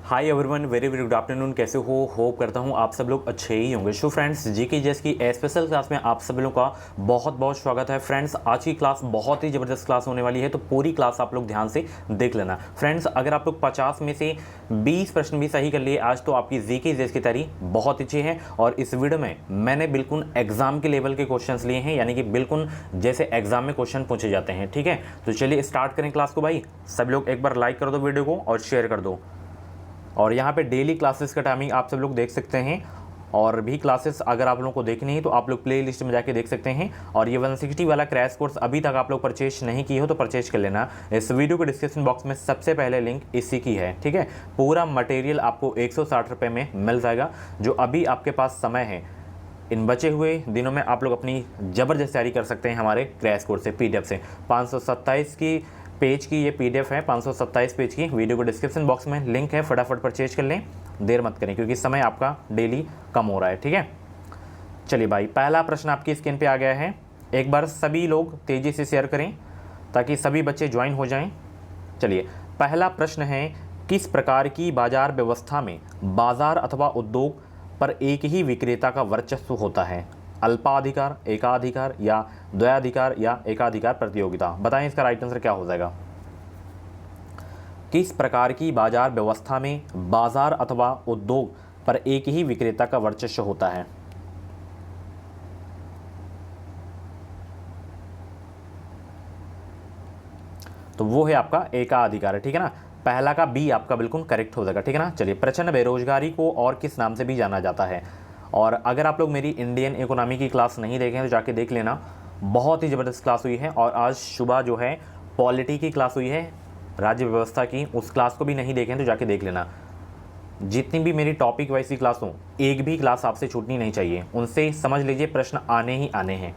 Hi everyone, very very good afternoon. कैसे हो? Hope करता हूँ आप सब लोग अच्छे ही होंगे। सो फ्रेंड्स, जीके जीएस की स्पेशल क्लास में आप सब लोगों का बहुत बहुत स्वागत है। फ्रेंड्स, आज की क्लास बहुत ही ज़बरदस्त क्लास होने वाली है, तो पूरी क्लास आप लोग ध्यान से देख लेना। फ्रेंड्स, अगर आप लोग 50 में से 20 प्रश्न भी सही कर लिए आज, तो आपकी जीके जीएस की तैयारी बहुत अच्छी है। और इस वीडियो में मैंने बिल्कुल एग्जाम के लेवल के क्वेश्चन लिए हैं, यानी कि बिल्कुल जैसे एग्जाम में क्वेश्चन पूछे जाते हैं। ठीक है, तो चलिए स्टार्ट करें क्लास को। भाई सब लोग एक बार लाइक कर दो वीडियो को और शेयर कर दो। और यहाँ पे डेली क्लासेस का टाइमिंग आप सब लोग देख सकते हैं, और भी क्लासेस अगर आप लोगों को देखनी है तो आप लोग प्ले लिस्ट में जाके देख सकते हैं। और ये 160 वाला क्रैश कोर्स अभी तक आप लोग परचेज नहीं किए हो तो परचेज कर लेना। इस वीडियो के डिस्क्रिप्शन बॉक्स में सबसे पहले लिंक इसी की है। ठीक है, पूरा मटेरियल आपको 160 रुपये में मिल जाएगा। जो अभी आपके पास समय है, इन बचे हुए दिनों में आप लोग अपनी ज़बरदस्त तैयारी कर सकते हैं हमारे क्रैश कोर्स से, पीडीएफ से। 527 की पेज की ये पीडीएफ है, 527 पेज की। वीडियो को डिस्क्रिप्शन बॉक्स में लिंक है, फटाफट परचेज कर लें, देर मत करें क्योंकि समय आपका डेली कम हो रहा है। ठीक है, चलिए भाई, पहला प्रश्न आपकी स्क्रीन पे आ गया है। एक बार सभी लोग तेज़ी से शेयर करें ताकि सभी बच्चे ज्वाइन हो जाएं। चलिए, पहला प्रश्न है, किस प्रकार की बाजार व्यवस्था में बाजार अथवा उद्योग पर एक ही विक्रेता का वर्चस्व होता है? अल्पाधिकार, एकाधिकार या द्वयाधिकार या एकाधिकार प्रतियोगिता? बताएं इसका राइट आंसर क्या हो जाएगा। किस प्रकार की बाजार व्यवस्था में बाजार अथवा उद्योग पर एक ही विक्रेता का वर्चस्व होता है? तो वो है आपका एकाधिकार। ठीक है ना, पहला का बी आपका बिल्कुल करेक्ट हो जाएगा। ठीक है ना, चलिए, प्रचंड बेरोजगारी को और किस नाम से भी जाना जाता है? और अगर आप लोग मेरी इंडियन इकोनॉमी की क्लास नहीं देखें तो जाके देख लेना, बहुत ही ज़बरदस्त क्लास हुई है। और आज सुबह जो है पॉलिटी की क्लास हुई है, राज्य व्यवस्था की, उस क्लास को भी नहीं देखें तो जाके देख लेना। जितनी भी मेरी टॉपिक वाइज की क्लास हो, एक भी क्लास आपसे छूटनी नहीं चाहिए, उनसे समझ लीजिए प्रश्न आने ही आने हैं।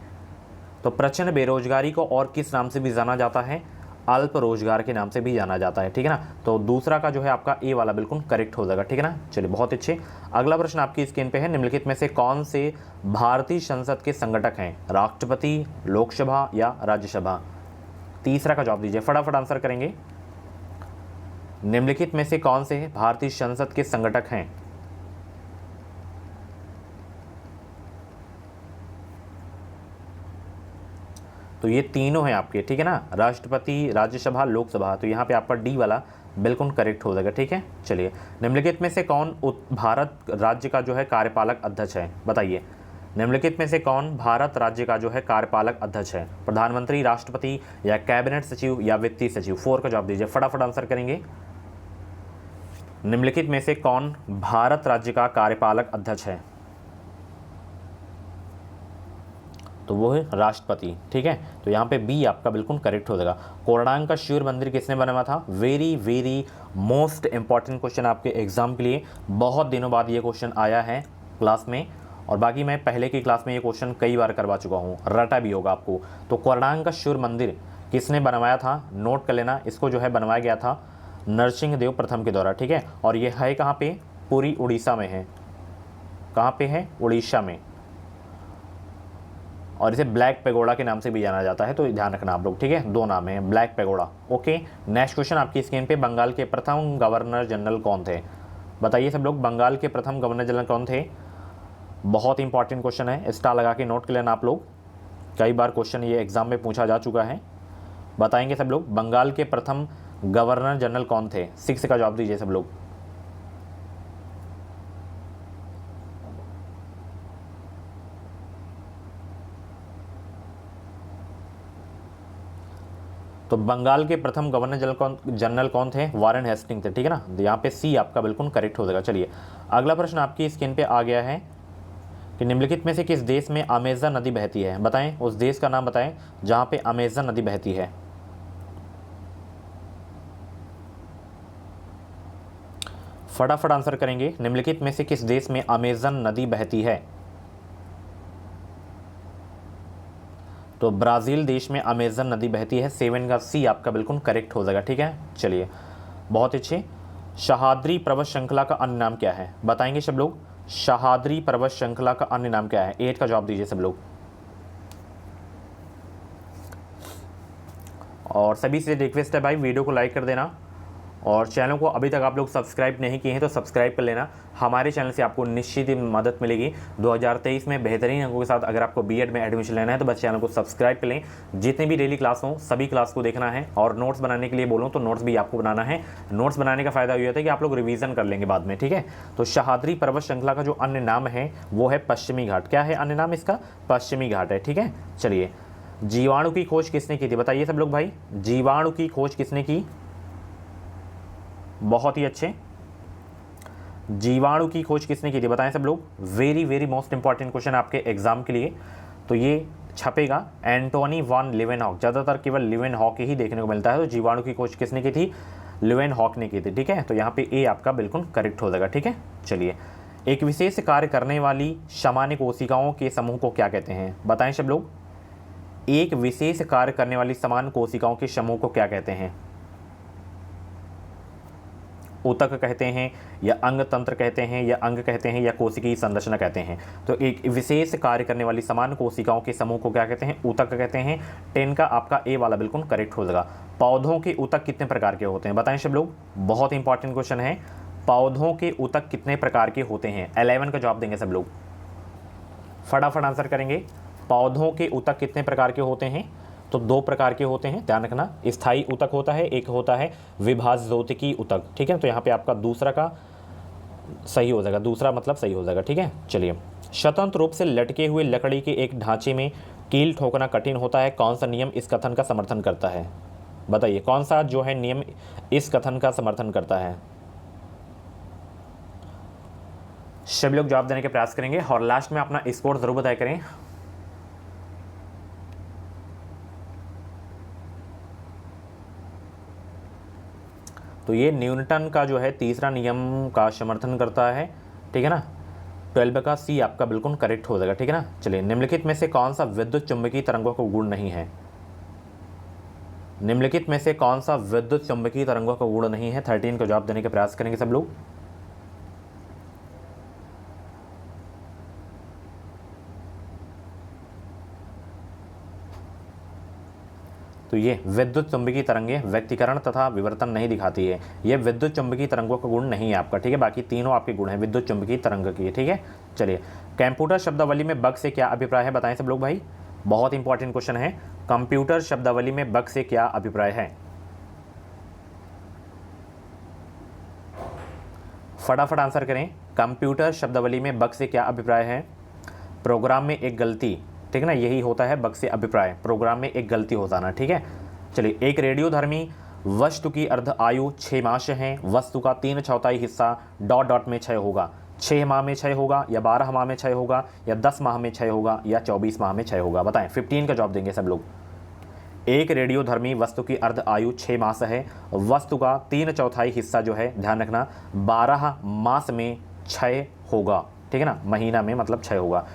तो प्रचंड बेरोजगारी को और किस नाम से भी जाना जाता है? अल्प रोजगार के नाम से भी जाना जाता है। ठीक है ना, तो दूसरा का जो है आपका ए वाला बिल्कुल करेक्ट हो जाएगा। ठीक है ना, चलिए, बहुत अच्छे। अगला प्रश्न आपकी स्क्रीन पे है, निम्नलिखित में से कौन से भारतीय संसद के संगठक हैं? राष्ट्रपति, लोकसभा या राज्यसभा? तीसरा का जवाब दीजिए, फटाफट आंसर करेंगे। निम्नलिखित में से कौन से भारतीय संसद के संगठक हैं? तो ये तीनों हैं आपके। ठीक है ना, राष्ट्रपति, राज्यसभा, लोकसभा। तो यहाँ पे आपका डी वाला बिल्कुल करेक्ट हो जाएगा। ठीक है, चलिए, निम्नलिखित में से कौन भारत राज्य का जो है कार्यपालक अध्यक्ष है? बताइए, निम्नलिखित में से कौन भारत राज्य का जो है कार्यपालक अध्यक्ष है? प्रधानमंत्री, राष्ट्रपति या कैबिनेट सचिव या वित्तीय सचिव? 4 का जवाब दीजिए, फटाफट आंसर करेंगे। निम्नलिखित में से कौन भारत राज्य का कार्यपालक अध्यक्ष है? तो वो है राष्ट्रपति। ठीक है, तो यहाँ पे बी आपका बिल्कुल करेक्ट हो जाएगा। कोणार्क का सूर्य मंदिर किसने बनवाया था? Very very most important question आपके एग्जाम के लिए। बहुत दिनों बाद ये क्वेश्चन आया है क्लास में, और बाकी मैं पहले की क्लास में ये क्वेश्चन कई बार करवा चुका हूँ, रटा भी होगा आपको। तो कोणार्क का सूर्य मंदिर किसने बनवाया था? नोट कर लेना, इसको जो है बनवाया गया था नरसिंह देव प्रथम के द्वारा। ठीक है, और ये है कहाँ पे? पूरी उड़ीसा में है। कहाँ पे है? उड़ीसा में। और इसे ब्लैक पेगोडा के नाम से भी जाना जाता है, तो ध्यान रखना आप लोग। ठीक है, दो नाम है, black pagoda. Okay, next question आपकी स्क्रीन पे, बंगाल के प्रथम गवर्नर जनरल कौन थे? बताइए सब लोग, बंगाल के प्रथम गवर्नर जनरल कौन थे? बहुत इंपॉर्टेंट क्वेश्चन है, स्टार लगा के नोट कर लेना आप लोग, कई बार क्वेश्चन ये एग्जाम में पूछा जा चुका है। बताएंगे सब लोग, बंगाल के प्रथम गवर्नर जनरल कौन थे? 6 का जवाब दीजिए सब लोग। तो बंगाल के प्रथम गवर्नर जनरल कौन थे? वारेन हेस्टिंग थे। ठीक है ना, यहाँ पे सी आपका बिल्कुल करेक्ट हो जाएगा। चलिए, अगला प्रश्न आपकी स्क्रीन पे आ गया है कि निम्नलिखित में से किस देश में अमेजन नदी बहती है? बताएं, उस देश का नाम बताएं जहाँ पे अमेजन नदी बहती है। फटाफट आंसर करेंगे, निम्नलिखित में से किस देश में अमेजन नदी बहती है? तो ब्राज़ील देश में अमेजन नदी बहती है। 7 का सी आपका बिल्कुल करेक्ट हो जाएगा। ठीक है, चलिए, बहुत अच्छे। शहाद्री पर्वत श्रृंखला का अन्य नाम क्या है? बताएंगे सब लोग, शहाद्री पर्वत श्रृंखला का अन्य नाम क्या है? 8 का जवाब दीजिए सब लोग। और सभी से रिक्वेस्ट है भाई, वीडियो को लाइक कर देना और चैनल को अभी तक आप लोग सब्सक्राइब नहीं किए हैं तो सब्सक्राइब कर लेना। हमारे चैनल से आपको निश्चित ही मदद मिलेगी। 2023 में बेहतरीन अंकों के साथ अगर आपको बीएड में एडमिशन लेना है तो बस चैनल को सब्सक्राइब कर लें। जितने भी डेली क्लास हों सभी क्लास को देखना है, और नोट्स बनाने के लिए बोलूँ तो नोट्स भी आपको बनाना है। नोट्स बनाने का फ़ायदा ये होता है कि आप लोग रिवीजन कर लेंगे बाद में, ठीक है। तो सह्याद्री पर्वत श्रृंखला का जो अन्य नाम है वो है पश्चिमी घाट। क्या है अन्य नाम इसका? पश्चिमी घाट है, ठीक है। चलिए, जीवाणु की खोज किसने की थी? बताइए सब लोग भाई, जीवाणु की खोज किसने की? बहुत ही अच्छे। जीवाणु की खोज किसने की थी? बताएं सब लोग। Very very most important question आपके एग्जाम के लिए। तो ये छपेगा एंटोनी वॉन लीवेनहॉक। ज़्यादातर केवल लीवेनहॉक ही देखने को मिलता है। तो जीवाणु की खोज किसने की थी? लीवेनहॉक ने की थी, ठीक है। तो यहाँ पे ए आपका बिल्कुल करेक्ट हो जाएगा, ठीक है। चलिए, एक विशेष कार्य करने वाली सामान्य कोशिकाओं के समूह को क्या कहते हैं? बताएं सब लोग। एक विशेष कार्य करने वाली समान कोशिकाओं के समूह को क्या कहते हैं? ऊतक कहते हैं, या अंग तंत्र कहते हैं, या अंग कहते हैं, या कोशिकीय संरचना कहते हैं? तो एक विशेष कार्य करने वाली समान कोशिकाओं के समूह को क्या कहते हैं? ऊतक कहते हैं। 10 का आपका ए वाला बिल्कुल करेक्ट हो जाएगा। पौधों के ऊतक कितने प्रकार के होते हैं? बताएं सब लोग। बहुत इंपॉर्टेंट क्वेश्चन है। पौधों के ऊतक कितने प्रकार के होते हैं? 11 का जवाब देंगे सब लोग, फटाफट आंसर करेंगे। पौधों के ऊतक कितने प्रकार के होते हैं? तो 2 प्रकार के होते हैं, ध्यान रखना। स्थायी ऊतक होता है, एक होता है विभाज्योतिकी ऊतक, ठीक है। तो यहाँ पे आपका दूसरा का सही हो जाएगा, दूसरा मतलब सही हो जाएगा, ठीक है। चलिए, स्वतंत्र रूप से लटके हुए लकड़ी के एक ढांचे में कील ठोकना कठिन होता है। कौन सा नियम इस कथन का समर्थन करता है? बताइए, कौन सा जो है नियम इस कथन का समर्थन करता है? सभी लोग जवाब देने के प्रयास करेंगे और लास्ट में अपना स्कोर जरूर बताया करें। तो ये न्यूटन का जो है तीसरा नियम का समर्थन करता है, ठीक है ना। 12 का सी आपका बिल्कुल करेक्ट हो जाएगा, ठीक है ना। चलिए, निम्नलिखित में से कौन सा विद्युत चुंबकीय तरंगों का गुण नहीं है? निम्नलिखित में से कौन सा विद्युत चुंबकीय तरंगों का गुण नहीं है? 13 का जवाब देने के प्रयास करेंगे सब लोग। तो ये विद्युत चुंबकीय तरंगें व्यक्तीकरण तथा विवर्तन नहीं दिखाती है। ये विद्युत चुंबकीय तरंगों का गुण नहीं है आपका, ठीक है। बाकी तीनों आपके गुण हैं विद्युत चुंबकीय तरंग की, ठीक है। चलिए, कंप्यूटर शब्दावली में बग से क्या अभिप्राय है? बताएं सब लोग भाई, बहुत इंपॉर्टेंट क्वेश्चन है। कंप्यूटर शब्दावली में बग से क्या अभिप्राय है? फटाफट आंसर करें। कंप्यूटर शब्दावली में बग से क्या अभिप्राय है? प्रोग्राम में एक गलती, ठीक है ना, यही होता है बग से अभिप्राय। प्रोग्राम में एक गलती हो जाना, ठीक है। चलिए, एक रेडियोधर्मी वस्तु की अर्ध आयु 6 मास है। वस्तु का 3/4 हिस्सा डॉट डॉट में क्षय होगा। 6 माह में क्षय होगा, या 12 माह में क्षय होगा, या 10 माह में क्षय होगा, या 24 माह में क्षय होगा? बताएं। 15 का जवाब देंगे सब लोग। एक रेडियोधर्मी वस्तु की अर्ध आयु 6 मास है। वस्तु का 3/4 हिस्सा जो है, ध्यान रखना, 12 मास में क्षय होगा, ठीक है ना, महीना में मतलब क्षय होगा।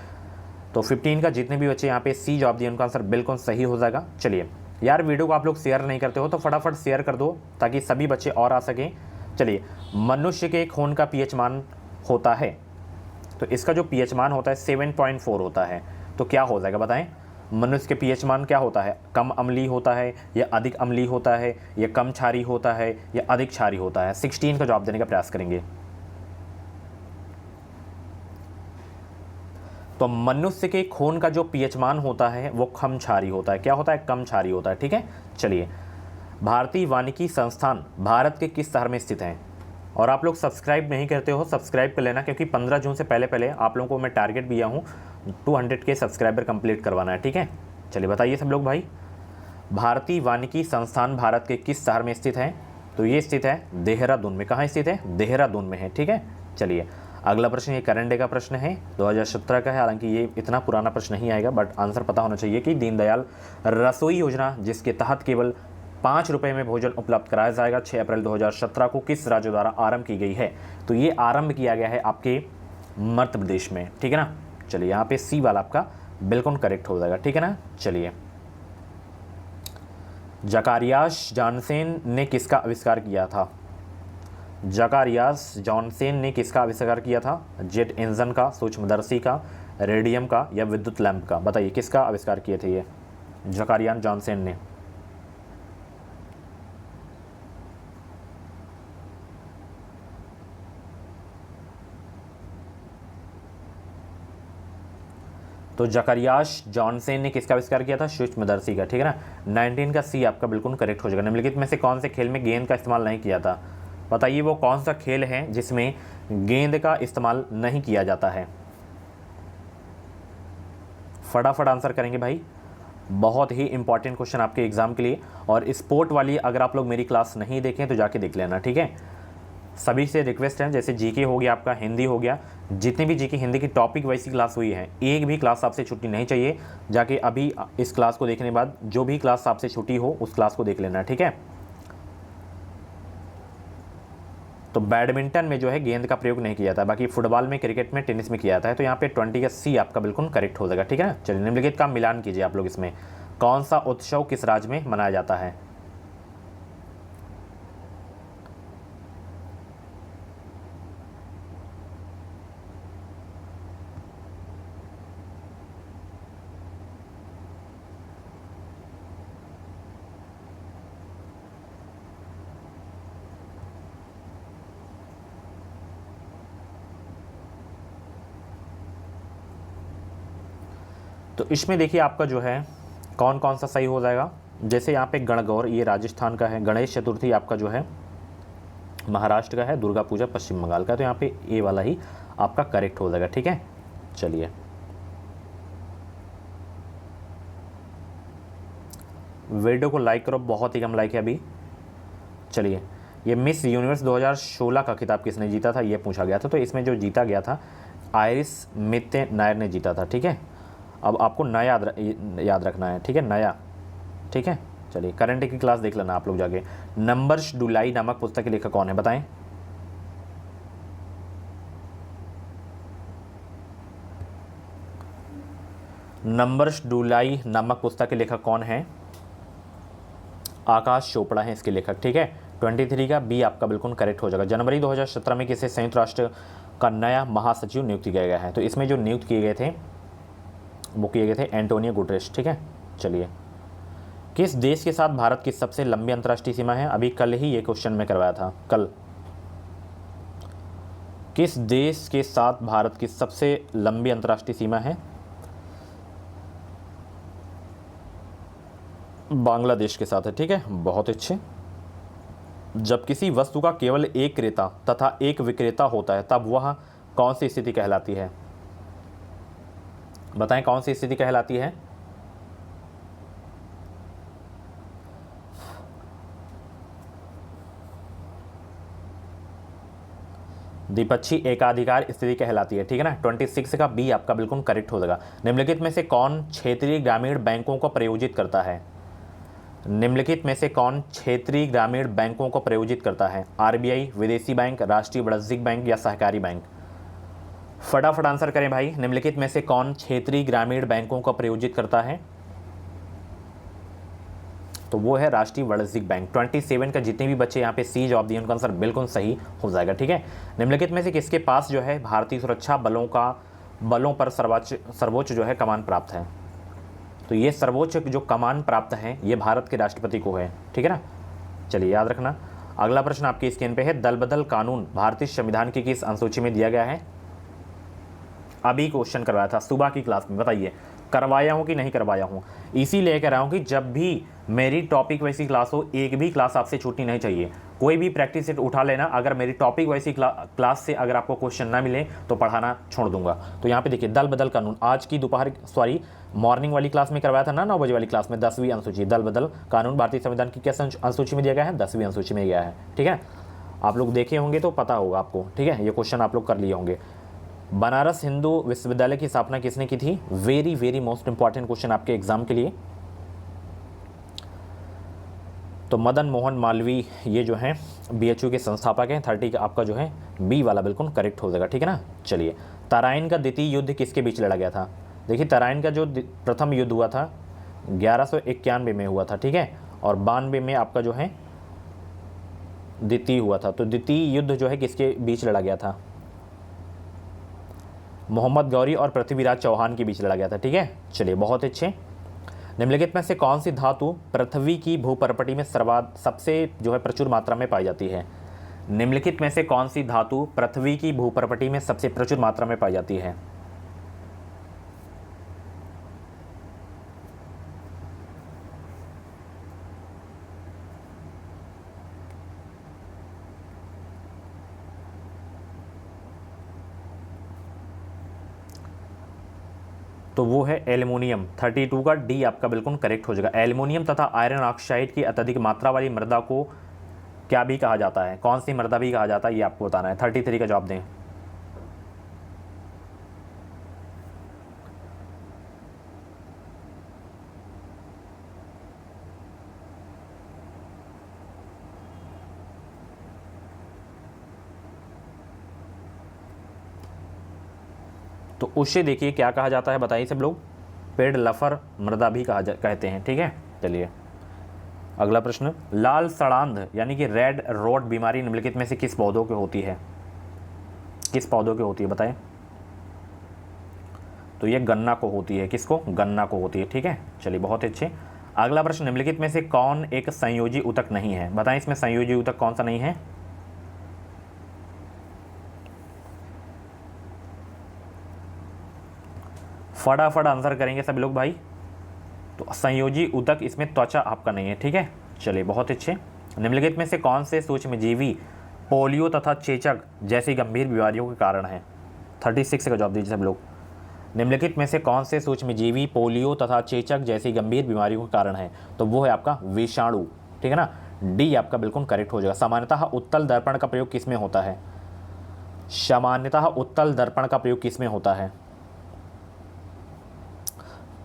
तो 15 का जितने भी बच्चे यहाँ पे सी जवाब दिए उनका आंसर बिल्कुल सही हो जाएगा। चलिए यार, वीडियो को आप लोग शेयर नहीं करते हो तो फटाफट शेयर कर दो ताकि सभी बच्चे और आ सकें। चलिए, मनुष्य के खून का पीएच मान होता है, तो इसका जो पीएच मान होता है 7.4 होता है। तो क्या हो जाएगा बताएं? मनुष्य के पीएच मान क्या होता है? कम अम्लीय होता है, या अधिक अम्लीय होता है, या कम क्षारी होता है, या अधिक क्षारी होता है? 16 का जवाब देने का प्रयास करेंगे। तो मनुष्य के खून का जो पीएच मान होता है वो कम क्षारीय होता है। क्या होता है? कम क्षारीय होता है, ठीक है। चलिए, भारतीय वानिकी संस्थान भारत के किस शहर में स्थित है? और आप लोग सब्सक्राइब नहीं करते हो, सब्सक्राइब कर लेना, क्योंकि 15 जून से पहले पहले आप लोगों को मैं टारगेट दिया हूँ 200 के सब्सक्राइबर कंप्लीट करवाना है, ठीक है। चलिए बताइए सब लोग भाई, भारतीय वानिकी संस्थान भारत के किस शहर में स्थित है? तो ये स्थित है देहरादून में। कहाँ स्थित है? देहरादून में है, ठीक है। चलिए, अगला प्रश्न ये करंट डे का प्रश्न है, 2017 का है। हालांकि ये इतना पुराना प्रश्न नहीं आएगा, बट आंसर पता होना चाहिए कि दीनदयाल रसोई योजना, जिसके तहत केवल 5 रुपये में भोजन उपलब्ध कराया जाएगा, 6 अप्रैल 2017 को किस राज्य द्वारा आरंभ की गई है? तो ये आरंभ किया गया है आपके मध्य प्रदेश में, ठीक है ना। चलिए, यहाँ पे सी वाला आपका बिल्कुल करेक्ट हो जाएगा, ठीक है ना। चलिए, जकारियास जॉनसन ने किसका आविष्कार किया था? जकारियास जॉनसन ने किसका आविष्कार किया था? जेट इंजन का, सूक्ष्मदर्शी का, रेडियम का, या विद्युत लैंप का? बताइए किसका आविष्कार किए थे ये जकारियास जॉनसन ने? तो जकरियास जॉनसन ने किसका आविष्कार किया था? सूक्ष्मदर्शी का, ठीक है ना। 19 का सी आपका बिल्कुल करेक्ट हो जाएगा। निम्नलिखित में से कौन से खेल में गेंद का इस्तेमाल नहीं किया था? बताइए वो कौन सा खेल है जिसमें गेंद का इस्तेमाल नहीं किया जाता है? फटाफट आंसर करेंगे भाई, बहुत ही इंपॉर्टेंट क्वेश्चन आपके एग्जाम के लिए। और स्पोर्ट वाली अगर आप लोग मेरी क्लास नहीं देखें तो जाके देख लेना, ठीक है। सभी से रिक्वेस्ट है, जैसे जीके हो गया आपका, हिंदी हो गया, जितनी भी जीके हिंदी की टॉपिक वैसी क्लास हुई है, एक भी क्लास आपसे छुट्टी नहीं चाहिए। जाके अभी इस क्लास को देखने के बाद जो भी क्लास आपसे छुट्टी हो उस क्लास को देख लेना, ठीक है। तो बैडमिंटन में जो है गेंद का प्रयोग नहीं किया जाता, बाकी फुटबॉल में, क्रिकेट में, टेनिस में किया जाता है। तो यहाँ पे 20 का सी आपका बिल्कुल करेक्ट हो जाएगा, ठीक है ना। चलिए निम्नलिखित का मिलान कीजिए आप लोग। इसमें कौन सा उत्सव किस राज्य में मनाया जाता है? तो इसमें देखिए आपका जो है कौन कौन सा सही हो जाएगा। जैसे यहाँ पे गणगौर, ये राजस्थान का है। गणेश चतुर्थी आपका जो है महाराष्ट्र का है। दुर्गा पूजा पश्चिम बंगाल का। तो यहाँ पे ए वाला ही आपका करेक्ट हो जाएगा, ठीक है। चलिए वीडियो को लाइक करो, बहुत ही कम लाइक है अभी। चलिए, ये मिस यूनिवर्स 2016 का खिताब किसने जीता था, ये पूछा गया था। तो इसमें जो जीता गया था आयरिस मित्ते नायर ने जीता था, ठीक है। अब आपको नया याद रखना है, ठीक है, नया, ठीक है। चलिए करंट की क्लास देख लेना आप लोग जाके। नंबर्स डुलाई नामक पुस्तक के लेखक कौन है, बताएं। नंबर्स डुलाई नामक पुस्तक के लेखक कौन है? आकाश चोपड़ा है इसके लेखक, ठीक है। 23 का बी आपका बिल्कुल करेक्ट हो जाएगा। जनवरी 2017 में किसे संयुक्त राष्ट्र का नया महासचिव नियुक्त किया गया है? तो इसमें जो नियुक्त किए गए थे वो किए गए थे एंटोनियो गुटेरेस, ठीक है। चलिए, किस देश के साथ भारत की सबसे लंबी अंतर्राष्ट्रीय सीमा है? अभी कल ही ये क्वेश्चन में करवाया था, कल। किस देश के साथ भारत की सबसे लंबी अंतर्राष्ट्रीय सीमा है? बांग्लादेश के साथ है, ठीक है। बहुत अच्छे। जब किसी वस्तु का केवल एक क्रेता तथा एक विक्रेता होता है तब वह कौन सी स्थिति कहलाती है? बताएं कौन सी स्थिति कहलाती है? द्विपक्षीय एकाधिकार स्थिति कहलाती है, ठीक है ना। 26 का बी आपका बिल्कुल करेक्ट हो जाएगा। निम्नलिखित में से कौन क्षेत्रीय ग्रामीण बैंकों को प्रायोजित करता है? निम्नलिखित में से कौन क्षेत्रीय ग्रामीण बैंकों को प्रायोजित करता है? आरबीआई, विदेशी बैंक, राष्ट्रीय वाणिज्यिक बैंक या सहकारी बैंक? फटाफट आंसर करें भाई। निम्नलिखित में से कौन क्षेत्रीय ग्रामीण बैंकों को प्रायोजित करता है? तो वो है राष्ट्रीय वाणिज्यिक बैंक। 27 का जितने भी बच्चे यहाँ पे सी जवाब दिए उनका आंसर बिल्कुल सही हो जाएगा, ठीक है। निम्नलिखित में से किसके पास जो है भारतीय सुरक्षा बलों पर सर्वोच्च जो है कमान प्राप्त है? तो ये सर्वोच्च जो कमान प्राप्त है ये भारत के राष्ट्रपति को है, ठीक है ना। चलिए याद रखना। अगला प्रश्न आपकी स्क्रीन पे है, दल बदल कानून भारतीय संविधान की किस अनुसूची में दिया गया है? अभी क्वेश्चन करवाया था सुबह की क्लास में, बताइए करवाया हूँ कि नहीं करवाया हूँ। इसीलिए कह रहा हूँ कि जब भी मेरी टॉपिक वैसी क्लास हो, एक भी क्लास आपसे छूटनी नहीं चाहिए। कोई भी प्रैक्टिस सेट उठा लेना, अगर मेरी टॉपिक वैसी क्लास से अगर आपको क्वेश्चन ना मिले तो पढ़ाना छोड़ दूंगा। तो यहाँ पे देखिए, दल बदल कानून आज की मॉर्निंग वाली क्लास में करवाया था ना, 9 बजे वाली क्लास में, 10वीं अनुसूची। दल बदल कानून भारतीय संविधान की किस अनुसूची में दिया गया है? 10वीं अनुसूची में गया है, ठीक है। आप लोग देखे होंगे तो पता होगा आपको, ठीक है। ये क्वेश्चन आप लोग कर लिए होंगे। बनारस हिंदू विश्वविद्यालय की स्थापना किसने की थी? Very very most important question आपके एग्जाम के लिए। तो मदन मोहन मालवीय ये जो है बीएचयू के संस्थापक हैं। 30 का आपका जो है बी वाला बिल्कुल करेक्ट हो जाएगा, ठीक है ना। चलिए, तराइन का द्वितीय युद्ध किसके बीच लड़ा गया था? देखिए, तराइन का जो प्रथम युद्ध हुआ था 1191 में हुआ था, ठीक है। और 92 में आपका जो है द्वितीय हुआ था। तो द्वितीय युद्ध जो है किसके बीच लड़ा गया था? मोहम्मद गौरी और पृथ्वीराज चौहान के बीच लड़ा गया था, ठीक है। चलिए, बहुत अच्छे। निम्नलिखित में से कौन सी धातु पृथ्वी की भूपर्पटी में सबसे जो है प्रचुर मात्रा में पाई जाती है? निम्नलिखित में से कौन सी धातु पृथ्वी की भूपर्पटी में सबसे प्रचुर मात्रा में पाई जाती है? तो वो है एल्युमिनियम। 32 का डी आपका बिल्कुल करेक्ट हो जाएगा। एल्युमिनियम तथा आयरन ऑक्साइड की अत्यधिक मात्रा वाली मृदा को क्या भी कहा जाता है, कौन सी मृदा भी कहा जाता है, ये आपको बताना है। 33 का जवाब दें। तो उसे देखिए क्या कहा जाता है, बताइए सब लोग। पेड़ लफर मृदा भी कहते हैं, ठीक है। चलिए अगला प्रश्न, लाल सड़ांध यानी कि रेड रोड बीमारी निम्नलिखित में से किस पौधों की होती है, किस पौधों की होती है बताएं। तो ये गन्ना को होती है, किसको, गन्ना को होती है, ठीक है। चलिए बहुत अच्छे। अगला प्रश्न, निम्नलिखित में से कौन एक संयोजी ऊतक नहीं है, बताएं इसमें संयोजी ऊतक कौन सा नहीं है। फटाफट आंसर करेंगे सब लोग भाई। तो संयोजी ऊतक इसमें त्वचा आपका नहीं है, ठीक है। चलिए बहुत अच्छे। निम्नलिखित में से कौन से सूक्ष्मजीवी पोलियो तथा चेचक जैसी गंभीर बीमारियों के कारण है। 36 का जवाब दीजिए सब लोग। निम्नलिखित में से कौन से सूक्ष्मजीवी पोलियो तथा चेचक जैसी गंभीर बीमारियों के कारण है, तो वो है आपका विषाणु, ठीक है ना। डी आपका बिल्कुल करेक्ट हो जाएगा। सामान्यतः उत्तल दर्पण का प्रयोग किसमें होता है, सामान्यतः उत्तल दर्पण का प्रयोग किसमें होता है,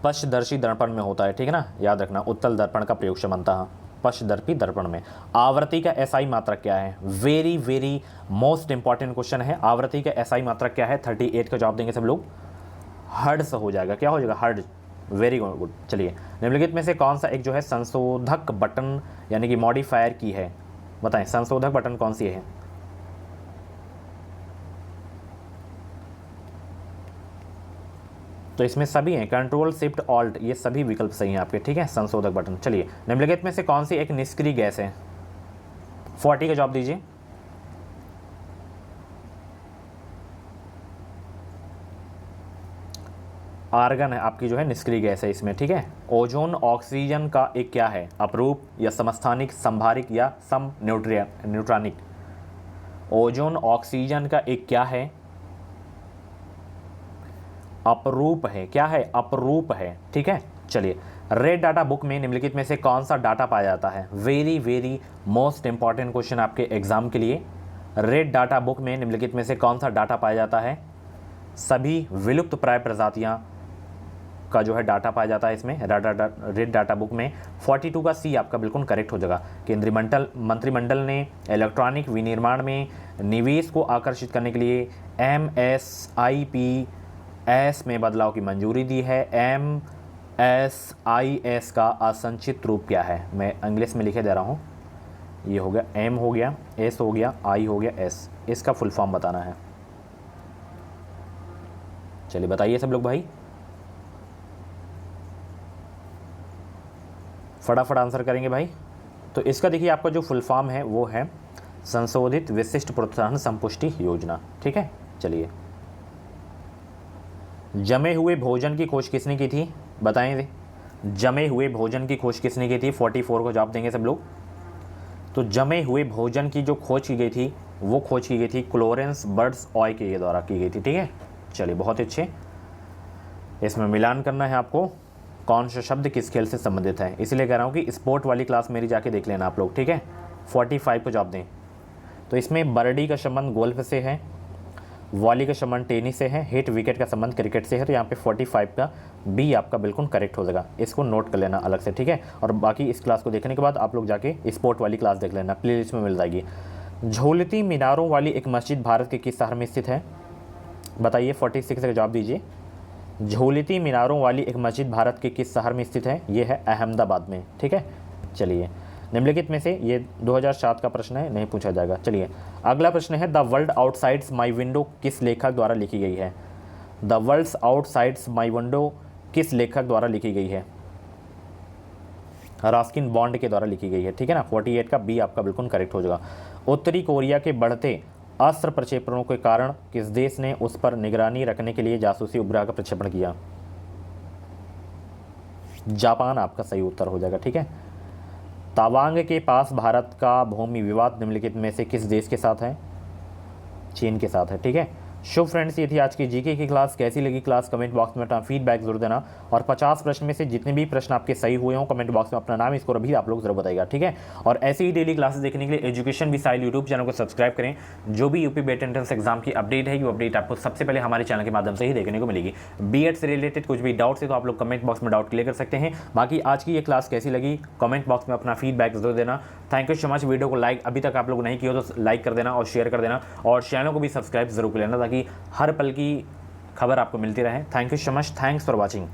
पश्चदर्शी दर्पण में होता है, ठीक है ना, याद रखना। उत्तल दर्पण का प्रयोग सामान्यतः पश्चदर्शी दर्पण में। आवृत्ति का एसआई मात्रक क्या है, very very most important question है। आवृत्ति का एसआई मात्रक क्या है, 38 का जवाब देंगे सब लोग। हर्ट्ज हो जाएगा, क्या हो जाएगा, हर्ट्ज। Very good. चलिए निम्नलिखित में से कौन सा एक जो है संशोधक बटन यानी कि मॉडिफायर की है, बताएं संशोधक बटन कौन सी है। तो इसमें सभी हैं, कंट्रोल शिफ्ट ऑल्ट, ये सभी विकल्प सही हैं आपके, ठीक है, संशोधक बटन। चलिए निम्नलिखित में से कौन सी एक निष्क्रिय गैस है, 40 का जवाब दीजिए। आर्गन है आपकी जो है निष्क्रिय गैस है इसमें, ठीक है। ओजोन ऑक्सीजन का एक क्या है, अपरूप या समस्थानिक, संभारिक या सम न्यूट्रॉनिक। ओजोन ऑक्सीजन का एक क्या है, अपरूप है, क्या है, अपरूप है, ठीक है। चलिए रेड डाटा बुक में निम्नलिखित में से कौन सा डाटा पाया जाता है, very very most important question आपके एग्जाम के लिए। रेड डाटा बुक में निम्नलिखित में से कौन सा डाटा पाया जाता है, सभी विलुप्त प्राय प्रजातियां का जो है डाटा पाया जाता है इसमें रेड डाटा बुक में। 42 का सी आपका बिल्कुल करेक्ट हो जाएगा। केंद्रीय मंत्रिमंडल ने इलेक्ट्रॉनिक विनिर्माण में निवेश को आकर्षित करने के लिए MSIPS में बदलाव की मंजूरी दी है। MSIS का असंचित रूप क्या है, मैं इंग्लिश में लिखे दे रहा हूँ। ये हो गया M हो गया, S हो गया, I हो गया, S, इसका फुल फॉर्म बताना है। चलिए बताइए सब लोग भाई, फटाफट आंसर करेंगे भाई। तो इसका देखिए आपका जो फुल फॉर्म है वो है संशोधित विशिष्ट प्रोत्साहन संपुष्टि योजना, ठीक है। चलिए जमे हुए भोजन की खोज किसने की थी, बताएं। जमे हुए भोजन की खोज किसने की थी, 44 को जवाब देंगे सब लोग। तो जमे हुए भोजन की जो खोज की गई थी वो खोज की गई थी क्लोरेंस बर्ड्स ऑय के द्वारा की गई थी, ठीक है। चलिए बहुत अच्छे। इसमें मिलान करना है आपको, कौन सा शब्द किस खेल से संबंधित है, इसलिए कह रहा हूँ कि स्पोर्ट वाली क्लास मेरी जाके देख लेना आप लोग, ठीक है। 45 को जवाब दें। तो इसमें बर्डी का संबंध गोल्फ से है, वॉली का संबंध टेनिस से है, हिट विकेट का संबंध क्रिकेट से है। तो यहाँ पे 45 का बी आपका बिल्कुल करेक्ट हो जाएगा, इसको नोट कर लेना अलग से, ठीक है। और बाकी इस क्लास को देखने के बाद आप लोग जाके स्पोर्ट वाली क्लास देख लेना, प्ले लिस्ट में मिल जाएगी। झोलती मीनारों वाली एक मस्जिद भारत के किस शहर में स्थित है, बताइए। 46 का जवाब दीजिए। झोलती मीनारों वाली एक मस्जिद भारत के किस शहर में स्थित है, ये है अहमदाबाद में, ठीक है। चलिए निम्नलिखित में से, ये 2007 का प्रश्न है, नहीं पूछा जाएगा। चलिए अगला प्रश्न है, the world outsides my window किस लेखक द्वारा लिखी गई है। The world outsides my window किस लेखक द्वारा लिखी गई है, रस्किन बॉन्ड के द्वारा लिखी गई है, ठीक है ना। 48 का बी आपका बिल्कुल करेक्ट हो जाएगा। उत्तरी कोरिया के बढ़ते अस्त्र प्रक्षेपणों के कारण किस देश ने उस पर निगरानी रखने के लिए जासूसी उपग्रह का प्रक्षेपण किया, जापान आपका सही उत्तर हो जाएगा, ठीक है। तवांग के पास भारत का भूमि विवाद निम्नलिखित में से किस देश के साथ है, चीन के साथ है, ठीक है। शो फ्रेंड्स, ये थी आज की जीके की क्लास। कैसी लगी क्लास कमेंट बॉक्स में अपना फीडबैक जरूर देना, और 50 प्रश्न में से जितने भी प्रश्न आपके सही हुए हों कमेंट बॉक्स में अपना नाम स्कोर भी आप लोग जरूर बताइएगा, ठीक है। और ऐसे ही डेली क्लासेस देखने के लिए एजुकेशन मिसाइल यूट्यूब चैनल को सब्सक्राइब करें। जो भी यूपी बेट एंट्रेंस एग्जाम की अपडेट है, वो अपडेट आपको सबसे पहले हमारे चैनल के माध्यम से ही देखने को मिलेगी। बीएड से रिलेटेड कुछ भी डाउट्स है तो आप लोग कमेंट बॉक्स में डाउट क्लियर कर सकते हैं। बाकी आज की ये क्लास कैसी लगी कमेंट बॉक्स में अपना फीडबैक जरूर देना। Thank you so much. Video को लाइक अभी तक आप लोग नहीं किया तो लाइक कर देना और शेयर कर देना, और चैनल को भी सब्सक्राइब जरूर कर लेना ताकि हर पल की खबर आपको मिलती रहे। Thank you so much. Thanks for watching.